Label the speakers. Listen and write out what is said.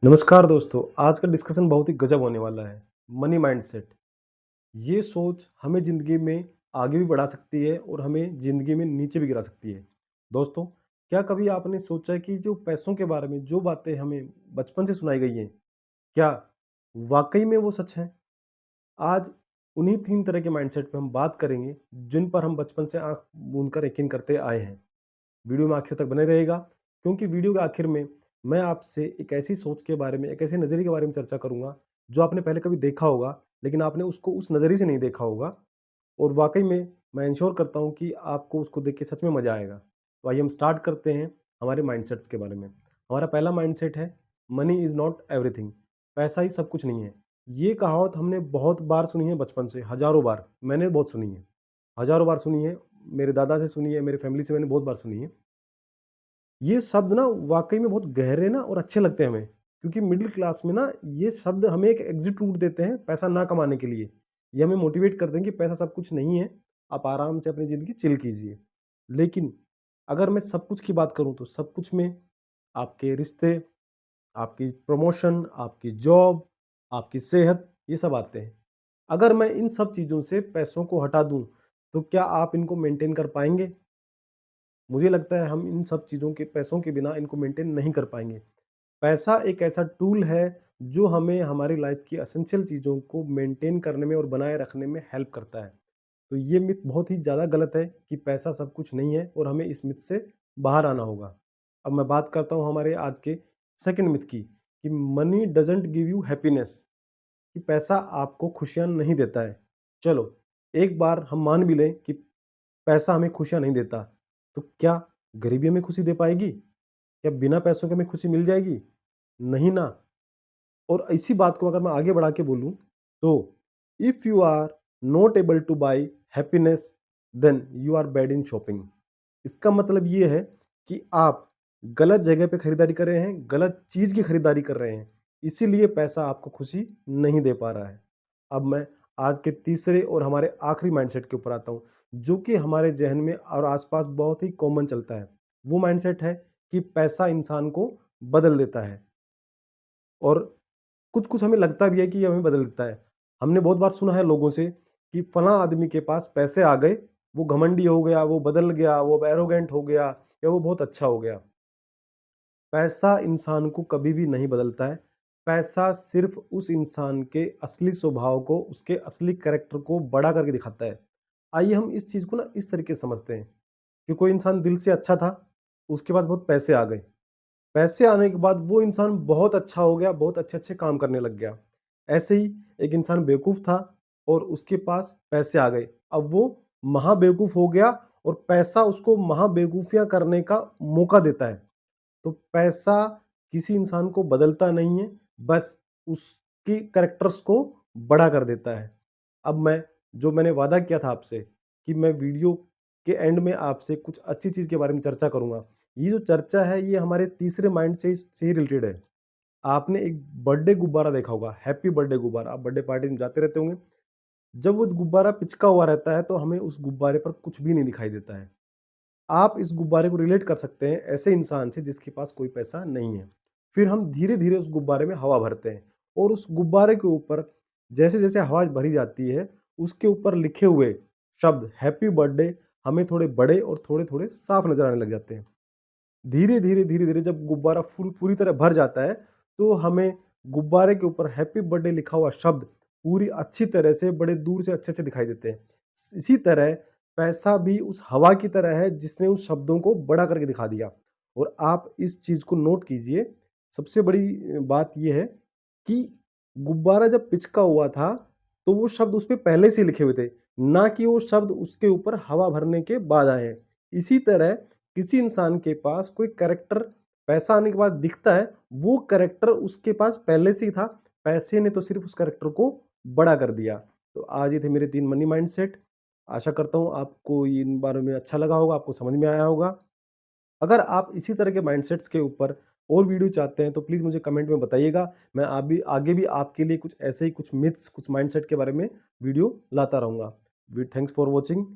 Speaker 1: नमस्कार दोस्तों, आज का डिस्कशन बहुत ही गजब होने वाला है। Money mindset. ये सोच हमें ज़िंदगी में आगे भी बढ़ा सकती है और हमें ज़िंदगी में नीचे भी गिरा सकती है। दोस्तों, क्या कभी आपने सोचा है कि जो पैसों के बारे में जो बातें हमें बचपन से सुनाई गई हैं, क्या वाक़ई में वो सच हैं? आज उन्हीं 3 तरह के माइंडसेट पे हम बात करेंगे, जिन पर हम बचपन से आँख मूंद कर यकीन करते आए हैं। वीडियो में आखिर तक बने रहेगा, क्योंकि वीडियो के आखिर में मैं आपसे एक ऐसी सोच के बारे में, एक ऐसे नज़रिए के बारे में चर्चा करूंगा जो आपने पहले कभी देखा होगा, लेकिन आपने उसको उस नज़रिए से नहीं देखा होगा। और वाकई में मैं इंश्योर करता हूं कि आपको उसको देख के सच में मज़ा आएगा। तो आइए हम स्टार्ट करते हैं हमारे माइंडसेट्स के बारे में। हमारा पहला माइंडसेट है, मनी इज़ नॉट एवरीथिंग। पैसा ही सब कुछ नहीं है। ये कहावत हमने बहुत बार सुनी है बचपन से, हज़ारों बार। मैंने बहुत सुनी है, हज़ारों बार सुनी है। मेरे दादा से सुनी है, मेरे फैमिली से मैंने बहुत बार सुनी है। ये शब्द ना वाक़ई में बहुत गहरे ना और अच्छे लगते हैं हमें, क्योंकि मिडिल क्लास में ना ये शब्द हमें एक एग्ज़िट रूट देते हैं पैसा ना कमाने के लिए। ये हमें मोटिवेट करते हैं कि पैसा सब कुछ नहीं है, आप आराम से अपनी ज़िंदगी चिल कीजिए। लेकिन अगर मैं सब कुछ की बात करूँ तो सब कुछ में आपके रिश्ते, आपकी प्रमोशन, आपकी जॉब, आपकी सेहत, ये सब आते हैं। अगर मैं इन सब चीज़ों से पैसों को हटा दूँ, तो क्या आप इनको मेंटेन कर पाएँगे? मुझे लगता है हम इन सब चीज़ों के पैसों के बिना इनको मेंटेन नहीं कर पाएँगे। पैसा एक ऐसा टूल है जो हमें हमारी लाइफ़ की एसेंशियल चीज़ों को मेंटेन करने में और बनाए रखने में हेल्प करता है। तो ये मिथ बहुत ही ज़्यादा गलत है कि पैसा सब कुछ नहीं है और हमें इस मिथ से बाहर आना होगा। अब मैं बात करता हूँ हमारे आज के सेकंड मिथ की, कि money doesn't give you happiness, कि पैसा आपको खुशियाँ नहीं देता है। चलो, एक बार हम मान भी लें कि पैसा हमें खुशियाँ नहीं देता, तो क्या गरीबी हमें खुशी दे पाएगी? क्या बिना पैसों के हमें खुशी मिल जाएगी? नहीं ना। और इसी बात को अगर मैं आगे बढ़ा के बोलूँ, तो if you are not able to buy happiness, then you are bad in shopping. इसका मतलब ये है कि आप गलत जगह पे खरीदारी कर रहे हैं, गलत चीज़ की खरीदारी कर रहे हैं, इसीलिए पैसा आपको खुशी नहीं दे पा रहा है। अब मैं आज के तीसरे और हमारे आखिरी माइंडसेट के ऊपर आता हूँ, जो कि हमारे ज़हन में और आस-पास बहुत ही कॉमन चलता है। वो माइंडसेट है कि पैसा इंसान को बदल देता है। और कुछ-कुछ हमें लगता भी है कि ये हमें बदल देता है। हमने बहुत बार सुना है लोगों से कि फलाँ आदमी के पास पैसे आ गए, वो घमंडी हो गया, वो बदल गया, वो एरोगेंट हो गया या वो बहुत अच्छा हो गया। पैसा इंसान को कभी भी नहीं बदलता है। पैसा सिर्फ़ उस इंसान के असली स्वभाव को, उसके असली कैरेक्टर को बड़ा करके दिखाता है। आइए हम इस चीज़ को ना इस तरीके से समझते हैं कि कोई इंसान दिल से अच्छा था, उसके पास बहुत पैसे आ गए। पैसे आने के बाद वो इंसान बहुत अच्छा हो गया, बहुत अच्छे-अच्छे काम करने लग गया। ऐसे ही एक इंसान बेवकूफ़ था और उसके पास पैसे आ गए। अब वो महाबेवकूफ़ हो गया और पैसा उसको महाबेवकूफ़ियाँ करने का मौका देता है। तो पैसा किसी इंसान को बदलता नहीं है, बस उसकी कैरेक्टर्स को बड़ा कर देता है। अब मैं जो मैंने वादा किया था आपसे कि मैं वीडियो के एंड में आपसे कुछ अच्छी चीज़ के बारे में चर्चा करूँगा। ये जो चर्चा है ये हमारे तीसरे माइंडसेट से ही रिलेटेड है। आपने एक बर्थडे गुब्बारा देखा होगा, हैप्पी बर्थडे गुब्बारा, आप बर्थडे पार्टी में जाते रहते होंगे। जब वो गुब्बारा पिचका हुआ रहता है तो हमें उस गुब्बारे पर कुछ भी नहीं दिखाई देता है। आप इस गुब्बारे को रिलेट कर सकते हैं ऐसे इंसान से जिसके पास कोई पैसा नहीं है। फिर हम धीरे-धीरे उस गुब्बारे में हवा भरते हैं और उस गुब्बारे के ऊपर जैसे-जैसे हवा भरी जाती है, उसके ऊपर लिखे हुए शब्द हैप्पी बर्थडे हमें थोड़े बड़े और थोड़े-थोड़े साफ नज़र आने लग जाते हैं। धीरे-धीरे, धीरे-धीरे जब गुब्बारा पूरी तरह भर जाता है, तो हमें गुब्बारे के ऊपर हैप्पी बर्थडे लिखा हुआ शब्द पूरी अच्छी तरह से बड़े दूर से अच्छे-अच्छे दिखाई देते हैं। इसी तरह पैसा भी उस हवा की तरह है जिसने उस शब्दों को बड़ा करके दिखा दिया। और आप इस चीज़ को नोट कीजिए, सबसे बड़ी बात ये है कि गुब्बारा जब पिचका हुआ था, तो वो शब्द उसपे पहले से लिखे हुए थे, ना कि वो शब्द उसके ऊपर हवा भरने के बाद आए हैं। इसी तरह किसी इंसान के पास कोई कैरेक्टर पैसा आने के बाद दिखता है, वो कैरेक्टर उसके पास पहले से ही था, पैसे ने तो सिर्फ़ उस कैरेक्टर को बड़ा कर दिया। तो आज ये थे मेरे 3 मनी माइंडसेट। आशा करता हूँ आपको इन बारे में अच्छा लगा होगा, आपको समझ में आया होगा। अगर आप इसी तरह के माइंडसेट्स के ऊपर और वीडियो चाहते हैं, तो प्लीज़ मुझे कमेंट में बताइएगा। मैं अभी आगे भी आपके लिए कुछ ऐसे ही कुछ मिथ्स, कुछ माइंडसेट के बारे में वीडियो लाता रहूँगा। We thanks for watching.